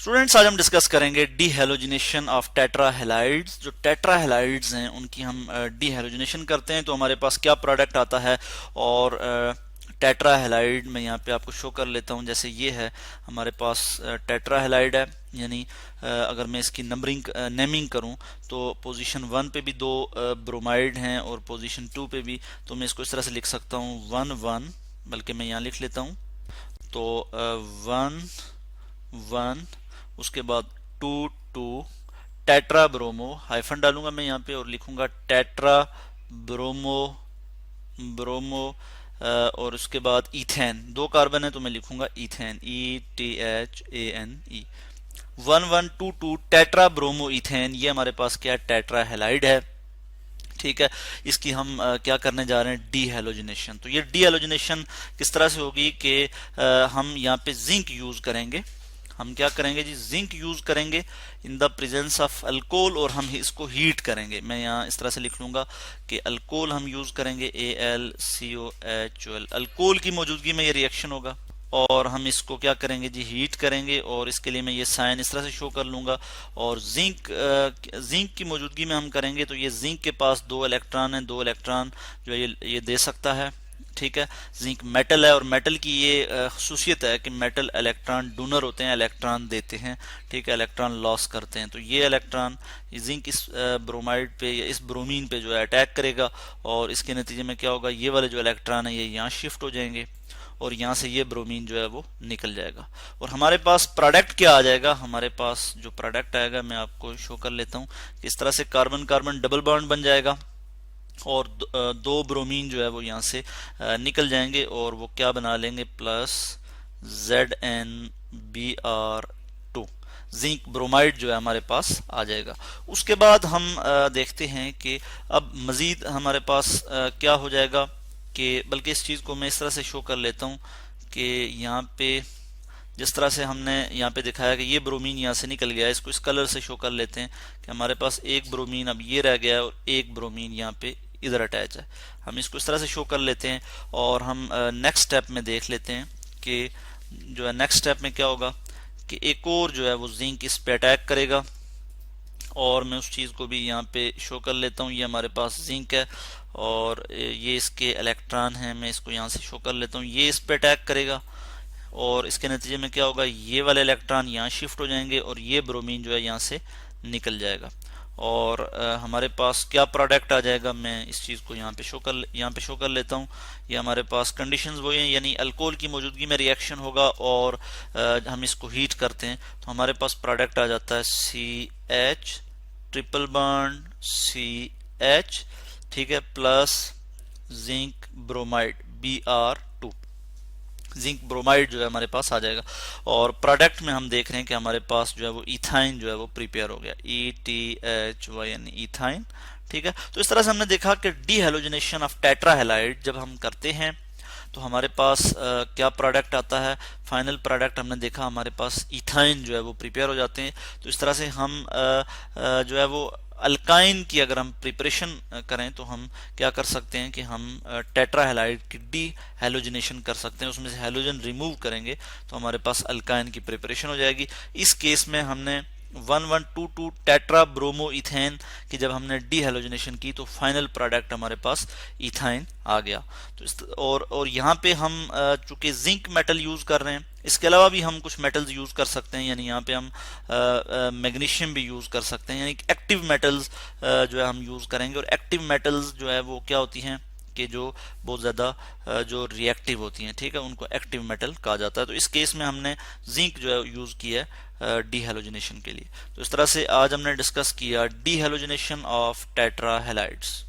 Students, आज हम discuss करेंगे डीहेलोजिनेशन ऑफ टेट्राहेलाइड्स। जो टेट्राहेलाइड्स हैं उनकी हम डीहेलोजिनेशन करते हैं तो हमारे पास क्या प्रोडक्ट आता है। और टेट्राहेलाइड मैं यहाँ पे आपको शो कर लेता हूँ। जैसे ये है हमारे पास टेट्राहेलाइड है, यानी अगर मैं इसकी नेमिंग करूँ तो पोजीशन 1 पे भी दो ब्रोमाइड हैं और पोजीशन 2 पे भी। तो मैं इसको इस तरह से लिख सकता हूँ 1 1, बल्कि मैं यहाँ लिख लेता हूँ। तो 1 1, उसके बाद 2 2, टेट्रा ब्रोमो, हाइफन डालूंगा मैं यहाँ पे और लिखूंगा टेट्रा ब्रोमो ब्रोमो और उसके बाद इथेन, दो कार्बन है तो मैं लिखूंगा ethane, ETHANE। 1 1 2 2 tetra bromo ethane, ये हमारे पास क्या है, टेट्रा हेलाइड है। ठीक है, इसकी हम क्या करने जा रहे हैं, डीहेलोजिनेशन। तो ये डीहेलोजिनेशन किस तरह से होगी कि हम यहाँ पे जिंक यूज करेंगे। हम क्या करेंगे जी, जिंक यूज करेंगे in the presence of alcohol और हम इसको हीट करेंगे। मैं यहाँ इस तरह से लिख लूंगा कि अल्कोहल हम यूज करेंगे AlCOHOL, अल्कोहल की मौजूदगी में ये रिएक्शन होगा और हम इसको क्या करेंगे जी, हीट करेंगे। और इसके लिए मैं ये साइन इस तरह से शो कर लूंगा। और जिंक की मौजूदगी में हम करेंगे तो ये जिंक के पास 2 इलेक्ट्रॉन है, 2 इलेक्ट्रॉन जो है ये दे सकता है। ठीक है, जिंक मेटल है और मेटल की ये खसूसियत है कि मेटल इलेक्ट्रॉन डोनर होते हैं, इलेक्ट्रॉन देते हैं। ठीक है, इलेक्ट्रॉन लॉस करते हैं। तो ये इलेक्ट्रॉन जिंक इस ब्रोमाइड पे या इस ब्रोमीन पे जो है अटैक करेगा और इसके नतीजे में क्या होगा, ये वाले जो इलेक्ट्रॉन है ये यहाँ शिफ्ट हो जाएंगे और यहाँ से ये ब्रोमीन जो है वो निकल जाएगा। और हमारे पास प्रोडक्ट क्या आ जाएगा, हमारे पास जो प्रोडक्ट आएगा मैं आपको शो कर लेता हूँ। इस तरह से कार्बन कार्बन डबल बॉन्ड बन जाएगा और 2 ब्रोमीन जो है वो यहाँ से निकल जाएंगे और वो क्या बना लेंगे, प्लस ZnBr2, जिंक ब्रोमाइड जो है हमारे पास आ जाएगा। उसके बाद हम देखते हैं कि अब मजीद हमारे पास क्या हो जाएगा कि, बल्कि इस चीज़ को मैं इस तरह से शो कर लेता हूँ कि यहाँ पे जिस तरह से हमने यहाँ पे दिखाया कि ये ब्रोमीन यहाँ से निकल गया है, इसको इस कलर से शो कर लेते हैं कि हमारे पास एक ब्रोमीन अब ये रह गया है और एक ब्रोमीन यहाँ पे इधर अटैच है। हम इसको इस तरह से शो कर लेते हैं और हम नेक्स्ट स्टेप में देख लेते हैं कि जो है नेक्स्ट स्टेप में क्या होगा कि एक और जो है वो जिंक इस पे अटैक करेगा। और मैं उस चीज़ को भी यहाँ पे शो कर लेता हूँ। ये हमारे पास जिंक है और ये इसके इलेक्ट्रॉन हैं, मैं इसको यहाँ से शो कर लेता हूँ। ये इस पे अटैक करेगा और इसके नतीजे में क्या होगा, ये वाले इलेक्ट्रॉन यहाँ शिफ्ट हो जाएंगे और ये ब्रोमीन जो है यहाँ से निकल जाएगा। और हमारे पास क्या प्रोडक्ट आ जाएगा, मैं इस चीज़ को यहाँ पे शो कर लेता हूँ। ये हमारे पास कंडीशंस वही हैं, यानी अल्कोहल की मौजूदगी में रिएक्शन होगा और हम इसको हीट करते हैं तो हमारे पास प्रोडक्ट आ जाता है CH ट्रिपल बॉन्ड CH, ठीक है, plus zinc bromide Br2, zinc bromide जो है हमारे पास आ जाएगा। और प्रोडक्ट में हम देख रहे हैं कि हमारे पास जो है वो इथाइन जो है वो प्रिपेयर हो गया, ETHYN, इथाइन। ठीक है, तो इस तरह से हमने देखा कि डीहेलोजिनेशन ऑफ टेट्राहेलाइड जब हम करते हैं तो हमारे पास क्या प्रोडक्ट आता है, फाइनल प्रोडक्ट हमने देखा हमारे पास इथाइन जो है वो प्रिपेयर हो जाते हैं। तो इस तरह से हम जो है वो अल्काइन की अगर हम प्रिपरेशन करें तो हम क्या कर सकते हैं कि हम टेट्राहेलाइड की डीहेलोजिनेशन कर सकते हैं, उसमें से हेलोजन रिमूव करेंगे तो हमारे पास अल्काइन की प्रिपरेशन हो जाएगी। इस केस में हमने 1 1 2 2 टेट्रा ब्रोमो इथेन की जब हमने डीहेलोजिनेशन की तो फाइनल प्रोडक्ट हमारे पास इथाइन आ गया। तो और यहाँ पे हम चूंकि जिंक मेटल यूज कर रहे हैं, इसके अलावा भी हम कुछ मेटल्स यूज कर सकते हैं, यानी यहाँ पे हम मैग्नीशियम भी यूज कर सकते हैं, यानी एक्टिव मेटल्स जो है हम यूज करेंगे। और एक्टिव मेटल्स जो है वो क्या होती हैं कि जो बहुत ज़्यादा जो रिएक्टिव होती हैं, ठीक है, उनको एक्टिव मेटल कहा जाता है। तो इस केस में हमने जिंक जो है यूज़ किया है डीहेलोजिनेशन के लिए। तो इस तरह से आज हमने डिस्कस किया डीहेलोजिनेशन ऑफ टेट्राहेलाइड्स।